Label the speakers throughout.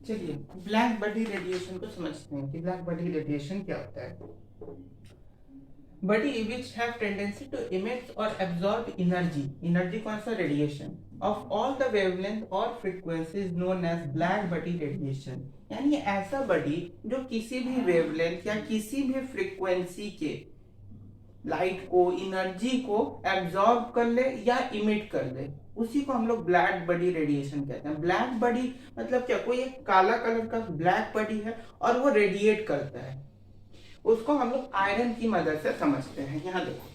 Speaker 1: चलिए black body radiation को समझते हैं कि ब्लैक बॉडी रेडिएशन क्या होता है। Body which have tendency to emit और एब्जॉर्ब एनर्जी कौन सा radiation of all the wavelength और frequencies known as black body radiation, यानी ऐसा बॉडी जो किसी भी वेवलेंथ या किसी भी फ्रीक्वेंसी के लाइट को एनर्जी को एब्जॉर्ब कर ले या इमिट कर ले, उसी को हम लोग ब्लैक बॉडी रेडिएशन कहते हैं। ब्लैक बॉडी मतलब क्या, कोई एक काला कलर का ब्लैक बॉडी है और वो रेडिएट करता है, उसको हम लोग आयरन की मदद से समझते हैं। यहाँ देखो,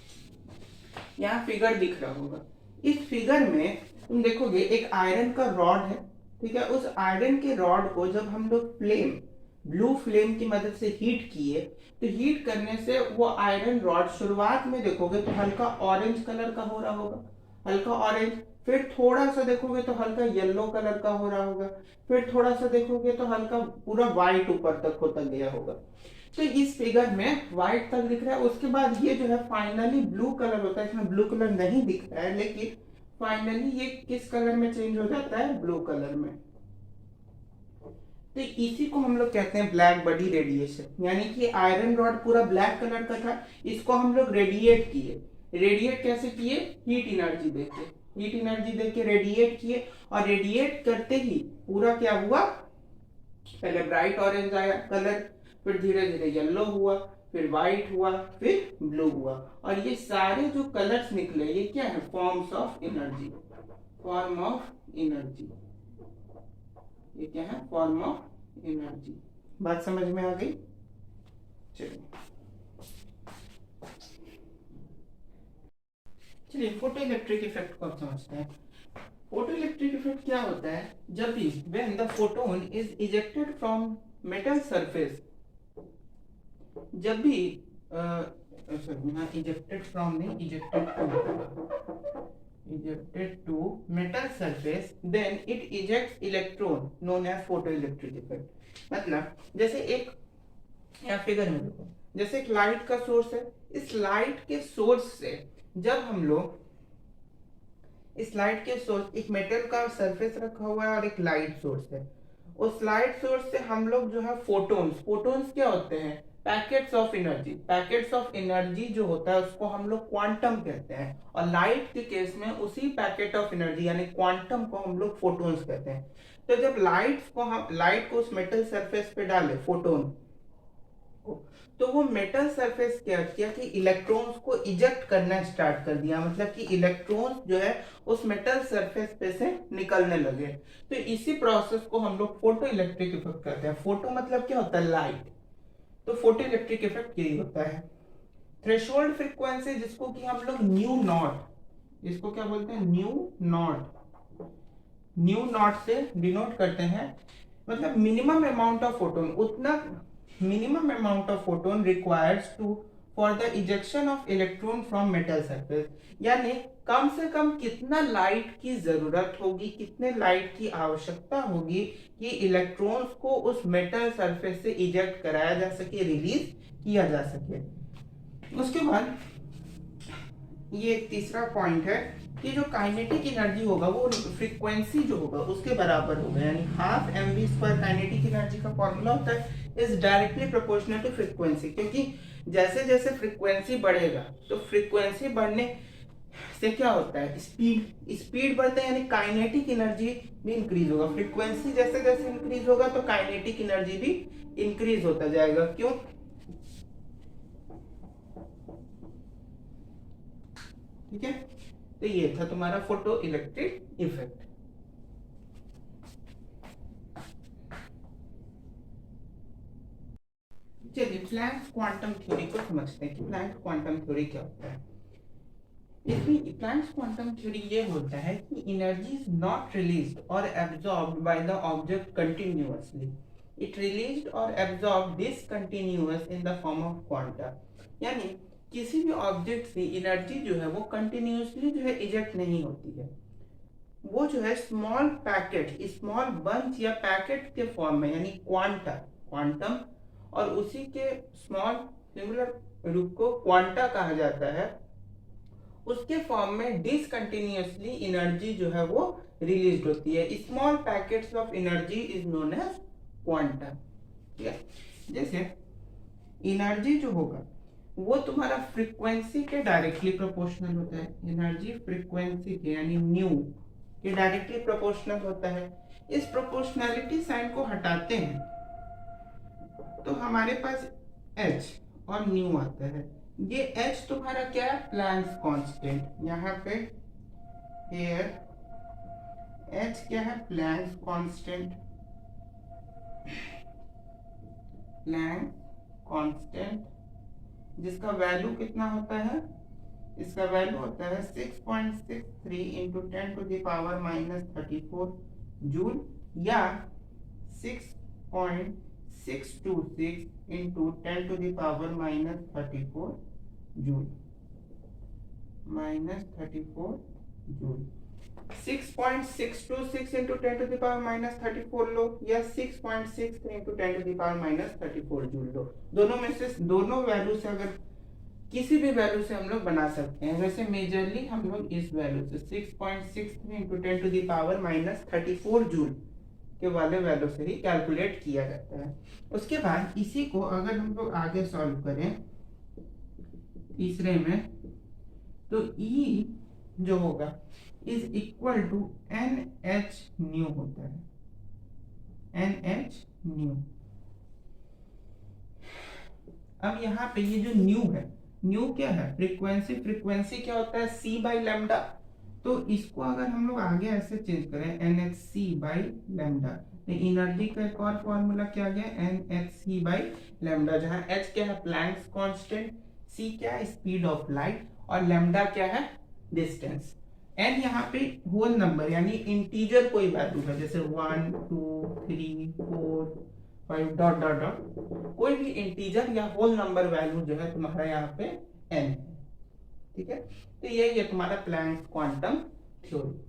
Speaker 1: यहाँ फिगर दिख रहा होगा। इस फिगर में तुम देखोगे एक आयरन का रॉड है, ठीक है। उस आयरन के रॉड को जब हम लोग ब्लू फ्लेम की मदद से हीट किए, तो हीट करने से वो आयरन रॉड शुरुआत में देखोगे तो हल्का ऑरेंज कलर का हो रहा होगा, हल्का ऑरेंज। फिर थोड़ा सा देखोगे तो हल्का येलो कलर का हो रहा होगा। फिर थोड़ा सा देखोगे तो हल्का पूरा व्हाइट ऊपर तक होता गया होगा। तो इस फिगर में व्हाइट तक दिख रहा है। उसके बाद ये जो है फाइनली ब्लू कलर होता है। इसमें ब्लू कलर नहीं दिख रहा है, लेकिन फाइनली ये किस कलर में चेंज हो जाता है, ब्लू कलर में। तो इसी को हम लोग कहते हैं ब्लैक बॉडी रेडिएशन, यानी कि आयरन रॉड पूरा ब्लैक कलर का था, इसको हम लोग रेडिएट किए। रेडिएट कैसे किए, हीट एनर्जी देके, हीट एनर्जी देके रेडिएट किए। और रेडिएट करते ही पूरा क्या हुआ, पहले ब्राइट ऑरेंज आया कलर, फिर धीरे धीरे येलो हुआ, फिर व्हाइट हुआ, फिर ब्लू हुआ। और ये सारे जो कलर्स निकले ये क्या है, forms of energy, form of energy. ये क्या है, फॉर्म ऑफ एनर्जी। बात समझ में आ गई। चलिए फोटो इलेक्ट्रिक इफेक्ट को समझते हैं। फोटो इलेक्ट्रिक इफेक्ट क्या होता है, जब भी when the photon is ejected from metal surface, जब भी इजेक्टेड फ्रॉम नहीं, ejected to metal surface, then it ejects electron known as photoelectric effect. मतलब जैसे एक, या फिगर में देखो, जैसे एक लाइट का सोर्स है, इस लाइट के सोर्स से जब हम लोग, इस लाइट के सोर्स, एक मेटल का सरफेस रखा हुआ है और एक लाइट सोर्स है, उस लाइट सोर्स से हम लोग जो है फोटोन्स क्या होते हैं, packets of energy. Packets of energy जो होता है उसको हम लोग क्वांटम कहते हैं, और लाइट के केस में उसी पैकेट ऑफ एनर्जी यानी क्वांटम को हम लोग फोटोन्स कहते हैं। तो जब लाइट को उस मेटल सरफेस पे डाले, फोटोन, तो वो मेटल सरफेस क्या किया कि इलेक्ट्रॉन्स को इजेक्ट करना स्टार्ट कर दिया, मतलब कि इलेक्ट्रॉन्स जो है उस मेटल सरफेस पे से निकलने लगे। तो इसी प्रोसेस को हम लोग फोटो इलेक्ट्रिक इफेक्ट कहते हैं। फोटो मतलब क्या होता है, लाइट। तो फोटो इलेक्ट्रिक इफेक्ट यही होता है। थ्रेशोल्ड फ्रीक्वेंसी, जिसको कि हम लोग न्यू नॉट, इसको क्या बोलते हैं, न्यू नॉट से डिनोट करते हैं। मतलब मिनिमम अमाउंट ऑफ फोटोन, उतना minimum amount of photon requires to for the ejection of electron from metal surface, यानी कम से कम कितना लाइट की जरूरत होगी, कितने लाइट की आवश्यकता होगी कि इलेक्ट्रॉन्स को उस मेटल सरफेस से इजेक्ट कराया जा सके, रिलीज किया जा सके। उसके बाद ये तीसरा पॉइंट है कि जो काइनेटिक एनर्जी होगा वो फ्रीक्वेंसी जो होगा उसके बराबर होगा, यानी हाफ mv² काइनेटिक एनर्जी का फॉर्मूला होता है, is directly proportional to frequency. क्योंकि जैसे जैसे फ्रीक्वेंसी बढ़ेगा तो फ्रीक्वेंसी बढ़ने से क्या होता है, स्पीड बढ़ता है, यानी काइनेटिक एनर्जी भी इंक्रीज होगा। फ्रीक्वेंसी जैसे जैसे इंक्रीज होगा तो काइनेटिक एनर्जी भी इंक्रीज होता जाएगा। क्यों, ठीक है। तो ये था तुम्हारा फोटो इलेक्ट्रिक इफेक्ट। चलिए प्लैंक्स क्वांटम थ्योरी को समझते हैं कि प्लैंक्स क्वांटम थ्योरी क्या होता है। इसमें प्लैंक्स क्वांटम थ्योरी ये होता है कि एनर्जी इज नॉट रिलीज्ड और absorbed by the object continuously, it released और absorbed discontinuous in the form of quanta. यानी किसी भी ऑब्जेक्ट से एनर्जी जो है वो कंटिन्यूअसली जो है इजेक्ट नहीं होती है, वो जो है स्मॉल पैकेट, स्मॉल बंच या पैकेट के फॉर्म में, यानी क्वांटम, और उसी के स्मॉल सिंगुलर रूप को क्वांटा कहा जाता है, उसके फॉर्म में डिसकंटिन्यूअसली एनर्जी जो है वो रिलीज होती है। Small packets of energy is known as quantum. ठीक है, जैसे एनर्जी जो होगा वो तुम्हारा फ्रीक्वेंसी के डायरेक्टली प्रोपोर्शनल होता है। एनर्जी फ्रीक्वेंसी के यानी न्यू के डायरेक्टली प्रोपोर्शनल होता है। इस प्रोपोर्शनैलिटी साइन को हटाते हैं तो हमारे पास h और न्यू आता है। ये h तुम्हारा क्या है, प्लैंक्स कांस्टेंट। यहाँ पे here h क्या है, प्लैंक्स कांस्टेंट। प्लैंक्स कांस्टेंट जिसका वैल्यू कितना होता है, इसका वैल्यू होता है 6.63 इंटू 10⁻⁻34 जूल या 6.626 इंटू 10⁻⁻34 जूल -34 जूल। 6.626 इंटू 10⁻⁻34 लो या 6.63 इंटू 10⁻⁻34 जूल लो। दोनों में से दोनों वैल्यू से अगर किसी भी वैल्यू से हम लोग बना सकते हैं। वैसे मेजरली हम लोग इस वैल्यू से 6.63 इंटू 10⁻⁻34 जूल के वाले वैल्यू से ही कैलकुलेट किया जाता है। उसके बाद इसी को अगर हम लोग आगे सॉल्व करें तीसरे में, तो E जो होगा is equal to NH nu होता है। NH nu. अब यहाँ पे ये जो न्यू है, न्यू क्या है, फ्रीक्वेंसी। फ्रीक्वेंसी क्या होता है, c बाई लैम्डा। तो इसको अगर हम लोग आगे ऐसे चेंज करें NhC बाई लैम्डा, तो एनर्जी का एक और फॉर्मूला क्या गया, NhC बाई लैम्डा, जहां h क्या है, प्लैंक्स कांस्टेंट, c क्या है, स्पीड ऑफ लाइट, और लैम्डा क्या है, डिस्टेंस। n यहाँ पे होल नंबर यानी इंटीजर कोई वैल्यू है, जैसे 1 2 3 4 5 डॉट डॉट डॉट, कोई भी इंटीजर या होल नंबर वैल्यू जो है तुम्हारा यहाँ पे n है। ठीक है, तो ये तुम्हारा प्लैंक्स क्वांटम थ्योरी।